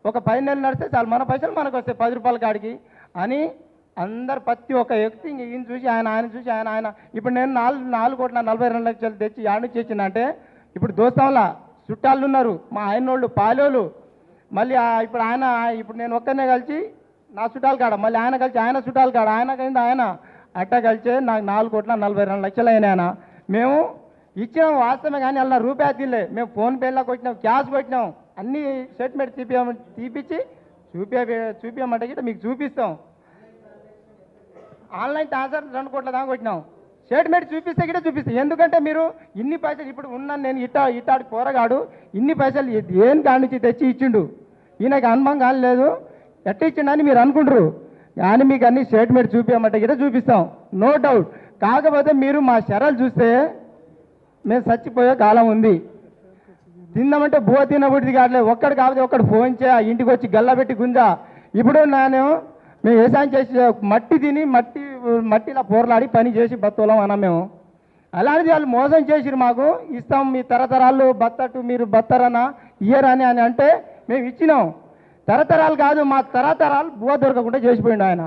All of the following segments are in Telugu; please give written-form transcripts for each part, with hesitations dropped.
ఒక 10 నెలలు నడిస్తే చాలు, మన పైసలు మనకు వస్తాయి 10 రూపాయల కాడికి అని అందరు ప్రతి ఒక్క వ్యక్తి ఈయన చూసి ఆయన చూసి ఆయన ఇప్పుడు నేను 4,42,00,000 తెచ్చి యాడ్ చేసిందంటే ఇప్పుడు దోస్తంలా చుట్టాలు ఉన్నారు, మా ఆయనోళ్ళు పాలోళ్ళు, మళ్ళీ ఇప్పుడు నేను ఒక్కనే కలిసి నా చుట్టాలు కాడ, మళ్ళీ ఆయన కలిసి ఆయన చుట్టాలు కాడ, ఆయనకైంది ఆయన అట్ట కలిసే నాకు 4,42,00,000 అయినాయన. మేము ఇచ్చినాం వాస్తవమే, కానీ అలా రూపాయి తీలే, మేము ఫోన్పేలో కొట్టినాం, క్యాష్ కొట్టినాం, అన్నీ స్టేట్మెంట్ తీపిచ్చి చూపించమంటే గిట్ట మీకు చూపిస్తాం. ఆన్లైన్ ట్రాన్స్ఫర్ 2 కోట్ల దాకా కొట్టినాం, స్టేట్మెంట్ చూపిస్తే గిట్ట చూపిస్తాం. ఎందుకంటే మీరు ఇన్ని పైసలు ఇప్పుడు ఉన్నాను నేను ఇట్టాడి పోరగాడు ఇన్ని పైసలు ఏం కాడి నుంచి తెచ్చి ఇచ్చిండు, ఈయనకి అనుభవం కాలేదు ఎట్ట ఇచ్చిండని మీరు అనుకుంటారు, కానీ మీకు అన్ని స్టేట్మెంట్ చూపించమంటే గిట్ట చూపిస్తాం, నో డౌట్. కాకపోతే మీరు మా శరాలు చూస్తే మేము చచ్చిపోయే కాలం ఉంది. తిందామంటే బువ తినబుడిది కావట్లేదు, ఒక్కడు కాకపోతే ఒక్కడు ఫోన్ చేయ ఇంటికి వచ్చి గల్లబెట్టి గుంజా. ఇప్పుడు మేము వ్యవసాయం చేసి మట్టి తిని మట్టిలా పోర్లాడి పని చేసి బతులం అన్నాం మేము. అలాంటిది వాళ్ళు మోసం చేసిరు, మాకు ఇస్తాం మీ తరతరాలు బత్తట్టు మీరు బత్తరనా ఇయ్యరని అని అంటే మేము ఇచ్చినాం. తరతరాలు కాదు, మా తరతరాలు బువ దొరకకుండా చేసిపోయిండు ఆయన.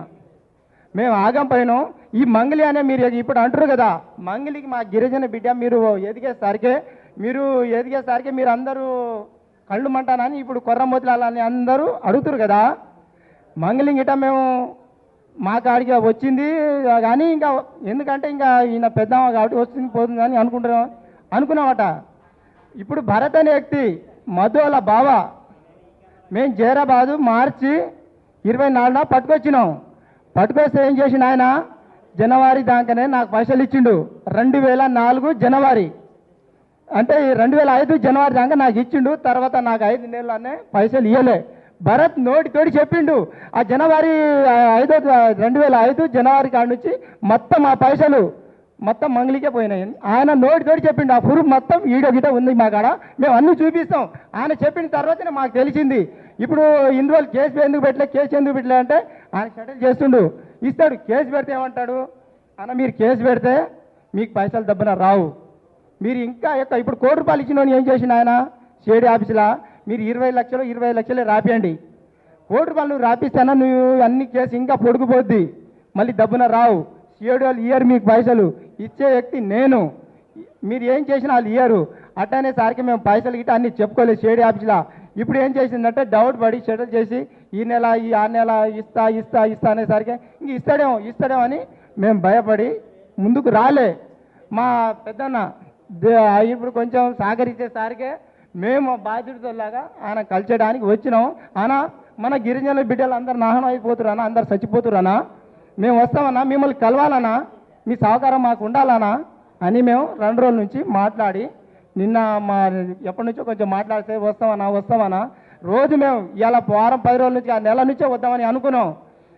మేము ఆగం పోయినాం. ఈ మంగళి అనే మీరు ఇప్పుడు అంటారు కదా, మంగళికి మా గిరిజన బిడ్డ మీరు ఎదిగేసరికి మీరు అందరూ కళ్ళు మంటానని ఇప్పుడు కొర్రమూతలని అందరూ అడుగుతారు కదా. మంగళి గిట్ట మేము మా కాడికి వచ్చింది కానీ ఇంకా ఎందుకంటే ఇంకా ఈయన పెద్దమ్మ కాబట్టి వస్తుంది పోతుంది అని అనుకున్నామట. ఇప్పుడు భరత్ అనే వ్యక్తి మధుల బావ మేము జైరాబాదు మార్చి 24న పట్టుకొచ్చినాం. పట్టుకొస్తే ఏం చేసిన ఆయన జనవరి దాకానే నాకు పైసలు ఇచ్చిండు. 2004 జనవరి అంటే 2005 జనవరి దాకా నాకు ఇచ్చిండు. తర్వాత నాకు 5 నెలలనే పైసలు ఇవ్వలే. భరత్ నోటితోటి చెప్పిండు ఆ జనవరి 2005 జనవరి కాడి నుంచి మొత్తం ఆ పైసలు మొత్తం మంగళికే పోయినాయి. ఆయన నోటితోటి చెప్పిండు. ఆ ప్రూఫ్ మొత్తం వీడియో గిట ఉంది మా కాడ, మేము అన్నీ చూపిస్తాం. ఆయన చెప్పిన తర్వాతనే మాకు తెలిసింది. ఇప్పుడు ఇన్ని రోజులు కేసు ఎందుకు పెట్టలే అంటే ఆయన సెటిల్ చేస్తుండు, ఇస్తాడు. కేసు పెడితే ఏమంటాడు అన్న, మీరు కేసు పెడితే మీకు పైసలు దబ్బున రావు, మీరు ఇంకా ఇప్పుడు 1 కోటి రూపాయలు ఇచ్చిన ఏం చేసిన ఆయన సిఐడి ఆఫీసులో మీరు 20 లక్షలే రాపియండి, 1 కోటి రూపాయలు నువ్వు రాపిస్తానా నువ్వు అన్ని కేసు ఇంకా పొడుగుపోద్ది, మళ్ళీ దబ్బున రావు. సిఐడి వాళ్ళు ఇయ్యరు మీకు పైసలు, ఇచ్చే వ్యక్తి నేను, మీరు ఏం చేసినా వాళ్ళు ఇయ్యరు. అట్టనే సారికి మేము పైసలు గిట్ట అన్ని చెప్పుకోలేదు సిఐడి ఆఫీసులో. ఇప్పుడు ఏం చేసిందంటే డౌట్ పడి సెటిల్ చేసి ఈ నెల ఆ నెల ఇస్తా అనేసరికి ఇంక ఇస్తాడేమో అని మేము భయపడి ముందుకు రాలే. మా పెద్దన్న ఇప్పుడు కొంచెం సహకరించేసరికి మేము బాధ్యతలాగా ఆయన కలిసేయడానికి వచ్చినాం. అన్న మన గిరిజనుల బిడ్డలు అందరు నాశనం అయిపోతురన్నా, అందరు చచ్చిపోతురన్నా, మేము వస్తామన్నా, మిమ్మల్ని కలవాలన్నా, మీ సహకారం మాకు ఉండాలన్నా అని మేము 2 రోజుల నుంచి మాట్లాడి నిన్న ఎప్పటి నుంచో కొంచెం మాట్లాడితే వస్తామన్నా రోజు మేము ఇలా వారం 10 రోజుల నుంచి ఆ నెల నుంచే వద్దామని అనుకున్నాం.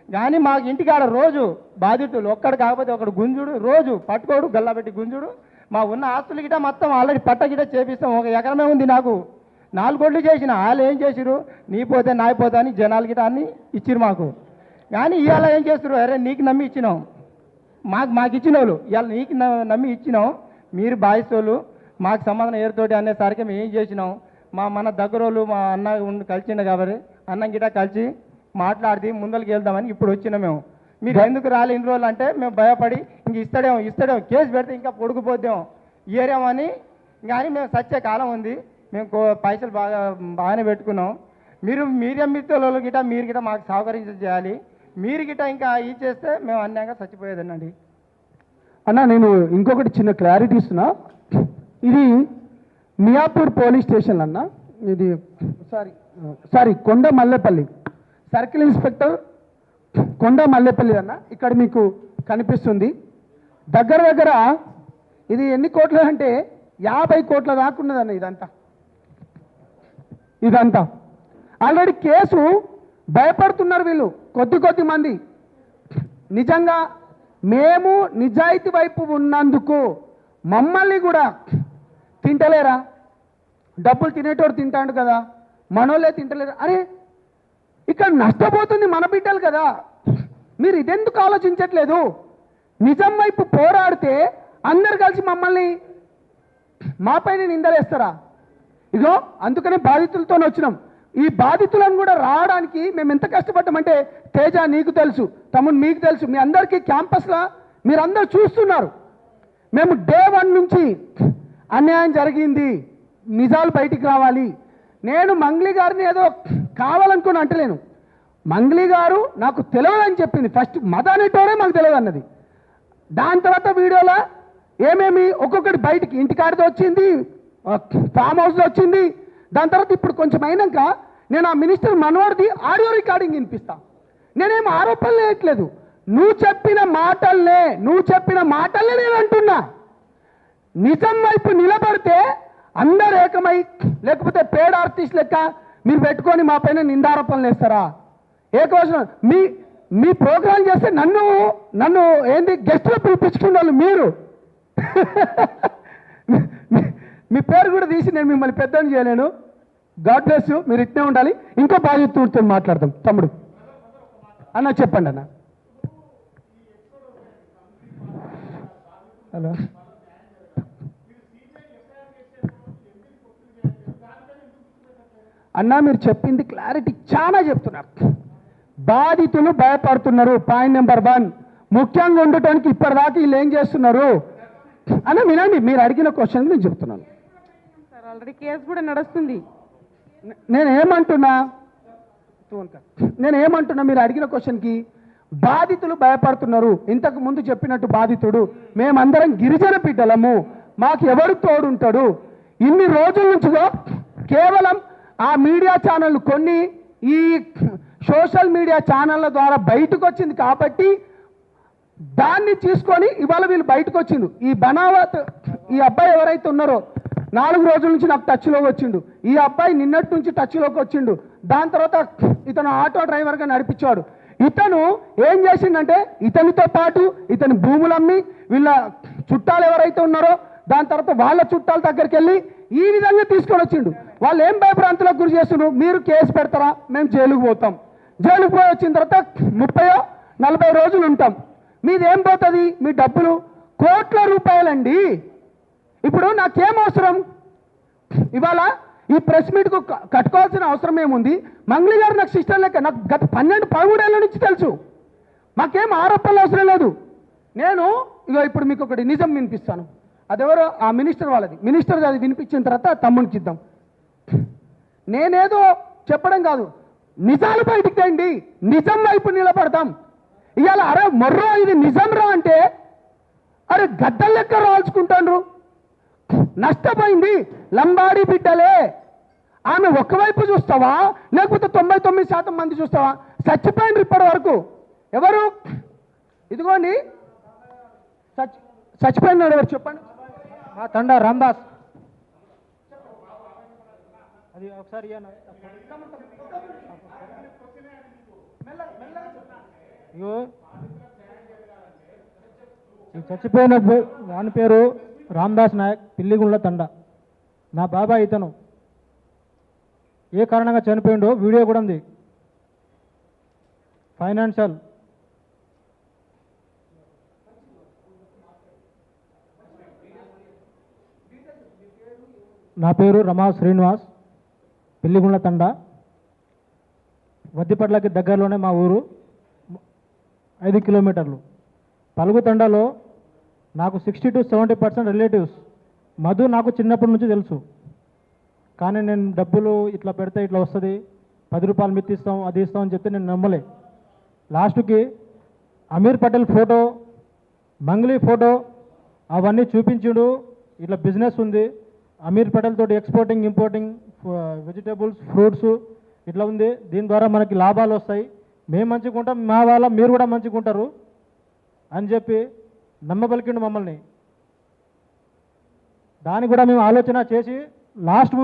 కానీ మాకు ఇంటికాడ రోజు బాధితులు ఒక్కడు కాకపోతే ఒకడు గుంజుడు, రోజు పట్టుకోడు గల్లబెట్టి గుంజుడు. మా ఉన్న ఆస్తులు గిట మొత్తం ఆల్రెడీ పట్ట గిట చేపిస్తాం. 1 ఎకరమే ఉంది నాకు, 4 కోట్లు చేసిన. వాళ్ళు ఏం చేసిరు, నీ పోతే నాయిపోతే అని జనాలు గిట అన్ని ఇచ్చిరు మాకు. కానీ ఇవాళ ఏం చేస్తారు, అరే నీకు నమ్మి ఇచ్చినాం, మాకు ఇచ్చిన వాళ్ళు ఇవాళ నీకు నమ్మి ఇచ్చినాం, మీరు బాధిస్తోళ్ళు మాకు సంబంధం ఏరుతోటి అనేసరికి మేము ఏం చేసినాం, మన దగ్గర వాళ్ళు మా అన్న కలిసిండు కాబట్టి అన్నం గిట కలిసి మాట్లాడి ముందరికి వెళ్దామని ఇప్పుడు వచ్చినాం మేము. మీరు ఎందుకు రాలే ఇన్ని రోజులు అంటే మేము భయపడి ఇంక ఇస్తాడేమో కేసు పెడితే ఇంకా పొడుగుపోద్దాం ఇయ్యరేమని. కానీ మేము సచ్చే కాలం ఉంది, మేము పైసలు బాగానే పెట్టుకున్నాం. మీడియం మిత్రుల గిట మీరు గిట మాకు సహకరించ చేయాలి. మీరు గిట ఇంకా చేస్తే మేము అన్యాయంగా చచ్చిపోయేదనండి. అన్న నేను ఇంకొకటి చిన్న క్లారిటీ ఇస్తున్నా. ఇది మియాపూర్ పోలీస్ స్టేషన్ అన్న, ఇది సారీ కొండ మల్లేపల్లి సర్కిల్ ఇన్స్పెక్టర్ కొండ మల్లేపల్లి అన్న. ఇక్కడ మీకు కనిపిస్తుంది దగ్గర ఇది ఎన్ని కోట్లు అంటే 50 కోట్ల దాకా ఉన్నదన్న. ఇదంతా ఆల్రెడీ కేసు భయపడుతున్నారు వీళ్ళు కొద్ది మంది. నిజంగా మేము నిజాయితీ వైపు ఉన్నందుకు మమ్మల్ని కూడా తింటలేరా? డబ్బులు తినేటోడు తింటాడు కదా, మనోళ్ళే తింటలేరా? అరే ఇక్కడ నష్టపోతుంది మన బిడ్డలు కదా, మీరు ఇదెందుకు ఆలోచించట్లేదు? నిజం వైపు పోరాడితే అందరు కలిసి మమ్మల్ని మాపైన నిందలేస్తారా? ఇగో అందుకనే బాధితులతో వచ్చినాం. ఈ బాధితులను కూడా రావడానికి మేము ఎంత కష్టపడ్డామంటే, తేజ నీకు తెలుసు, తమ్ముడు మీకు తెలుసు, మీ అందరికీ క్యాంపస్లో మీరందరూ చూస్తున్నారు. మేము డే 1 నుంచి అన్యాయం జరిగింది, నిజాలు బయటికి రావాలి. నేను మంగ్లీ గారిని ఏదో కావాలనుకుని అంటలేను. మంగ్లీ గారు నాకు తెలియదని చెప్పింది. ఫస్ట్ మద అనేటోడే మాకు తెలియదు అన్నది. దాని తర్వాత వీడియోలో ఏమేమి ఒక్కొక్కటి బయటికి ఇంటికాడితో వచ్చింది, ఫామ్ హౌస్లో వచ్చింది. దాని తర్వాత ఇప్పుడు కొంచెం అయినాక నేను ఆ మినిస్టర్ మనోడిది ఆడియో రికార్డింగ్ వినిపిస్తా. నేనేం ఆరోపణలు వేయట్లేదు, నువ్వు చెప్పిన మాటలే నేను అంటున్నా. నిజం వైపు నిలబడితే అందరు ఏకమై, లేకపోతే పేడ్ ఆర్టిస్ట్ లెక్క మీరు పెట్టుకొని మా పైన నిందారోపణలు వేస్తారా? ఏకవచనం మీ ప్రోగ్రాం చేస్తే నన్ను ఏంది గెస్ట్లో పిలిపించుకున్న వాళ్ళు మీరు. మీ పేరు కూడా తీసి నేను మిమ్మల్ని పెద్దని చేయలేను. గాడ్ బ్లెస్ యూ, మీరు ఇట్నే ఉండాలి. ఇంకో బాధ్యతతో మాట్లాడదాం. తమ్ముడు అన్న చెప్పండి అన్న. హలో, అన్నా మీరు చెప్పింది క్లారిటీ చాలా చెప్తున్నారు. బాధితులు భయపడుతున్నారు. పాయింట్ నెంబర్ 1 ముఖ్యంగా ఉండటానికి ఇప్పటిదాకా వీళ్ళు ఏం చేస్తున్నారు అన్న వినండి. మీరు అడిగిన క్వశ్చన్ నేను చెప్తున్నాను. సార్ ఆల్రెడీ కేసు కూడా నడుస్తుంది. నేనేమంటున్నా మీరు అడిగిన క్వశ్చన్కి బాధితులు భయపడుతున్నారు. ఇంతకు ముందు చెప్పినట్టు బాధితుడు మేమందరం గిరిజన బిడ్డలము, మాకు ఎవరు తోడుంటాడు? ఇన్ని రోజుల నుంచిగా కేవలం ఆ మీడియా ఛానళ్ళు కొన్ని ఈ సోషల్ మీడియా ఛానళ్ళ ద్వారా బయటకు వచ్చింది కాబట్టి దాన్ని తీసుకొని ఇవాళ వీళ్ళు బయటకు వచ్చిండు. ఈ బనావత్ ఈ అబ్బాయి ఎవరైతే ఉన్నారో 4 రోజుల నుంచి నాకు టచ్లోకి వచ్చిండు. ఈ అబ్బాయి నిన్నటి నుంచి టచ్లోకి వచ్చిండు. దాని తర్వాత ఇతను ఆటో డ్రైవర్గా నడిపించాడు. ఇతను ఏం చేసిండంటే ఇతనితో పాటు ఇతని భూములు అమ్మి వీళ్ళ చుట్టాలు ఎవరైతే ఉన్నారో దాని తర్వాత వాళ్ళ చుట్టాల దగ్గరికి వెళ్ళి ఈ విధంగా తీసుకొని వచ్చిండు. వాళ్ళు ఏం భయభ్రాంతులకు గురి చేస్తున్నారు? మీరు కేసు పెడతారా, మేము జైలుకు పోతాం. జైలుకు పోయి వచ్చిన తర్వాత 30-40 రోజులు ఉంటాం. మీదేం పోతుంది? మీ డబ్బులు కోట్ల రూపాయలండి. ఇప్పుడు నాకేం అవసరం? ఇవాళ ఈ ప్రెస్ మీట్కు కట్టుకోవాల్సిన అవసరం ఏముంది? మంగ్లీ గారు నాకు సిస్టర్ లెక్క, నాకు గత 12-13 ఏళ్ళ నుంచి తెలుసు. మాకేం ఆరోపణలు అవసరం లేదు. నేను ఇప్పుడు మీకు ఒకటి నిజం వినిపిస్తాను. అదెవరో ఆ మినిస్టర్ వాళ్ళది. మినిస్టర్ అది వినిపించిన తర్వాత తమ్మునికి ఇద్దాం. నేనేదో చెప్పడం కాదు, నిజాలు బయటికి తెండి, నిజం వైపు నిలబడతాం. ఇవాళ అరే మొర్రో ఇది నిజం రా అంటే అరే గద్దల లెక్క రాల్చుకుంటాండ్రు. నష్టపోయింది లంబాడి బిడ్డలే. ఆమె ఒకవైపు చూస్తావా లేకపోతే 99% మంది చూస్తావా? చచ్చిపోయిండ్రు ఇప్పటి వరకు. ఎవరు? ఇదిగోండి చచ్చిపోయినాడు. ఎవరు చెప్పండి? మా తండా రామ్దాస్. అది ఒకసారి చచ్చిపోయిన వాని పేరు రామ్దాస్ నాయక్, పిల్లిగుండ్ల తండ. నా బాబాయ్ ఇతను. ఏ కారణంగా చనిపోయిండో వీడియో కూడా ఉంది. ఫైనాన్షియల్ నా పేరు రమా శ్రీనివాస్, పిల్లిగుండ్ల తండ. వద్దిపట్లకి దగ్గరలోనే మా ఊరు, 5 కిలోమీటర్లు. పలుగు తండాలో నాకు 60-70% రిలేటివ్స్. మధు నాకు చిన్నప్పటి నుంచి తెలుసు. కానీ నేను డబ్బులు ఇట్లా పెడితే ఇట్లా వస్తుంది, 10 రూపాయలు మిత్తి ఇస్తాం, అది ఇస్తాం అని చెప్తే నేను నమ్మలే. లాస్ట్కి అమీర్ పటేల్ ఫోటో, మంగ్లీ ఫోటో అవన్నీ చూపించుడు. ఇట్లా బిజినెస్ ఉంది, అమీర్ పటేల్ తోటి ఎక్స్పోర్టింగ్ ఇంపోర్టింగ్ వెజిటేబుల్స్ ఫ్రూట్స్ ఇట్లా ఉంది, దీని ద్వారా మనకి లాభాలు వస్తాయి, మేము మంచిగా ఉంటాం, మా వాళ్ళ మీరు కూడా మంచిగా ఉంటారు అని చెప్పి నమ్మబలికిండు మమ్మల్ని. దాన్ని కూడా మేము ఆలోచన చేసి లాస్ట్